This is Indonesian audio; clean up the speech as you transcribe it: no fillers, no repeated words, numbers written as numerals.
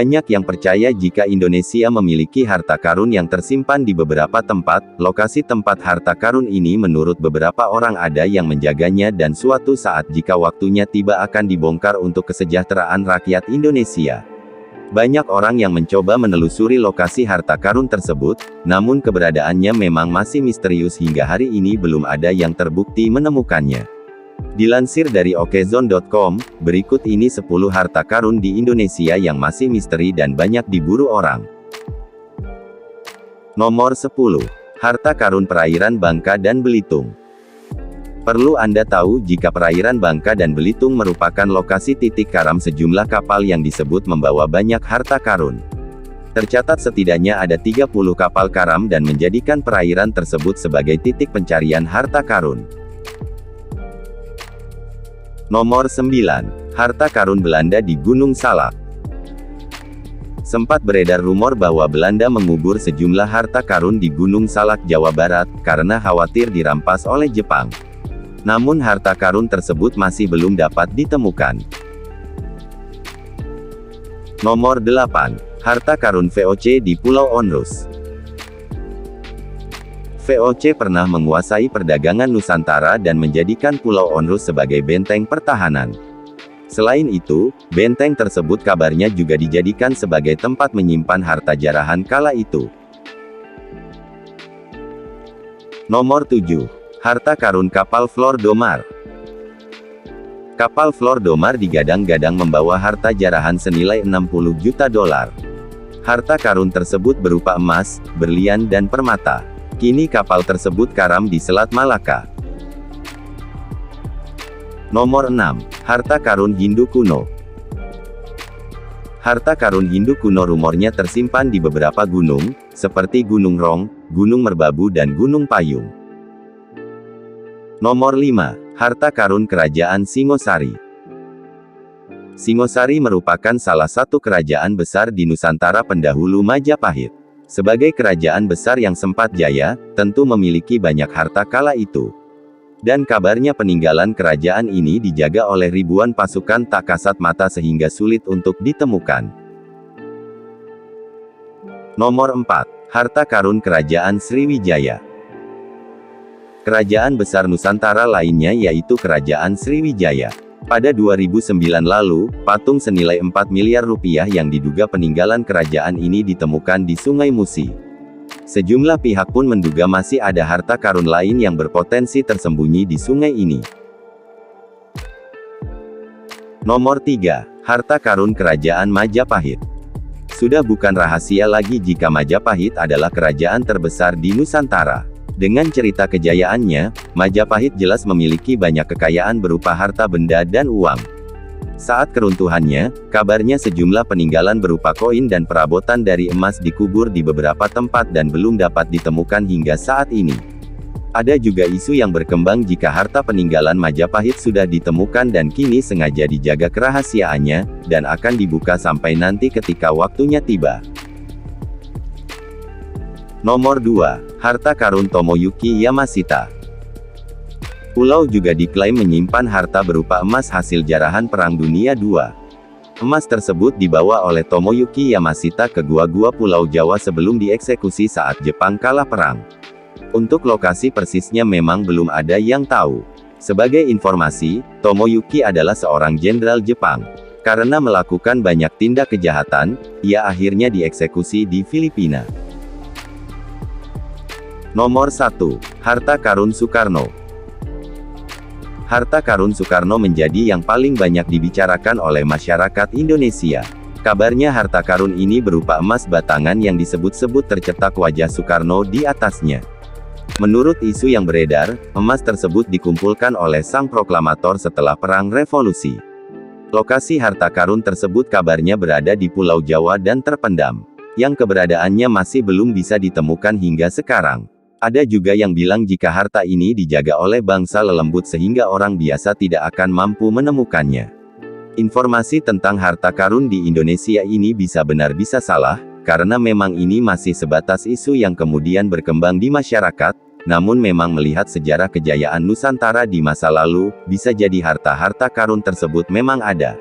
Banyak yang percaya jika Indonesia memiliki harta karun yang tersimpan di beberapa tempat. Lokasi tempat harta karun ini menurut beberapa orang ada yang menjaganya dan suatu saat jika waktunya tiba akan dibongkar untuk kesejahteraan rakyat Indonesia. Banyak orang yang mencoba menelusuri lokasi harta karun tersebut, namun keberadaannya memang masih misterius hingga hari ini belum ada yang terbukti menemukannya. Dilansir dari okezone.com, berikut ini 10 harta karun di Indonesia yang masih misteri dan banyak diburu orang. Nomor 10. Harta karun perairan Bangka dan Belitung. Perlu Anda tahu jika perairan Bangka dan Belitung merupakan lokasi titik karam sejumlah kapal yang disebut membawa banyak harta karun. Tercatat setidaknya ada 30 kapal karam dan menjadikan perairan tersebut sebagai titik pencarian harta karun. Nomor 9. Harta karun Belanda di Gunung Salak. Sempat beredar rumor bahwa Belanda mengubur sejumlah harta karun di Gunung Salak, Jawa Barat, karena khawatir dirampas oleh Jepang. Namun harta karun tersebut masih belum dapat ditemukan. Nomor 8. Harta karun VOC di Pulau Onrus. VOC pernah menguasai perdagangan Nusantara dan menjadikan Pulau Onrus sebagai benteng pertahanan. Selain itu, benteng tersebut kabarnya juga dijadikan sebagai tempat menyimpan harta jarahan kala itu. Nomor 7. Harta karun kapal Flor do Mar. Kapal Flor do Mar digadang-gadang membawa harta jarahan senilai 60 juta dolar. Harta karun tersebut berupa emas, berlian dan permata. Kini kapal tersebut karam di Selat Malaka. Nomor 6. Harta karun Hindu kuno. Harta karun Hindu kuno rumornya tersimpan di beberapa gunung, seperti Gunung Rong, Gunung Merbabu dan Gunung Payung. Nomor 5. Harta karun Kerajaan Singosari. Singosari merupakan salah satu kerajaan besar di Nusantara pendahulu Majapahit. Sebagai kerajaan besar yang sempat jaya, tentu memiliki banyak harta kala itu. Dan kabarnya peninggalan kerajaan ini dijaga oleh ribuan pasukan tak kasat mata sehingga sulit untuk ditemukan. Nomor 4. Harta karun Kerajaan Sriwijaya. Kerajaan besar Nusantara lainnya yaitu Kerajaan Sriwijaya. Pada 2009 lalu, patung senilai 4 miliar rupiah yang diduga peninggalan kerajaan ini ditemukan di Sungai Musi. Sejumlah pihak pun menduga masih ada harta karun lain yang berpotensi tersembunyi di sungai ini. Nomor 3. Harta karun Kerajaan Majapahit. Sudah bukan rahasia lagi jika Majapahit adalah kerajaan terbesar di Nusantara. Dengan cerita kejayaannya, Majapahit jelas memiliki banyak kekayaan berupa harta benda dan uang. Saat keruntuhannya, kabarnya sejumlah peninggalan berupa koin dan perabotan dari emas dikubur di beberapa tempat dan belum dapat ditemukan hingga saat ini. Ada juga isu yang berkembang jika harta peninggalan Majapahit sudah ditemukan dan kini sengaja dijaga kerahasiaannya, dan akan dibuka sampai nanti ketika waktunya tiba. Nomor 2. Harta karun Tomoyuki Yamashita. Pulau juga diklaim menyimpan harta berupa emas hasil jarahan Perang Dunia II. Emas tersebut dibawa oleh Tomoyuki Yamashita ke gua-gua Pulau Jawa sebelum dieksekusi saat Jepang kalah perang. Untuk lokasi persisnya memang belum ada yang tahu. Sebagai informasi, Tomoyuki adalah seorang jenderal Jepang. Karena melakukan banyak tindak kejahatan, ia akhirnya dieksekusi di Filipina. Nomor 1. Harta karun Soekarno. Harta karun Soekarno menjadi yang paling banyak dibicarakan oleh masyarakat Indonesia. Kabarnya harta karun ini berupa emas batangan yang disebut-sebut tercetak wajah Soekarno di atasnya. Menurut isu yang beredar, emas tersebut dikumpulkan oleh sang proklamator setelah Perang Revolusi. Lokasi harta karun tersebut kabarnya berada di Pulau Jawa dan terpendam, yang keberadaannya masih belum bisa ditemukan hingga sekarang. Ada juga yang bilang jika harta ini dijaga oleh bangsa lelembut sehingga orang biasa tidak akan mampu menemukannya. Informasi tentang harta karun di Indonesia ini bisa benar bisa salah, karena memang ini masih sebatas isu yang kemudian berkembang di masyarakat, namun memang melihat sejarah kejayaan Nusantara di masa lalu, bisa jadi harta-harta karun tersebut memang ada.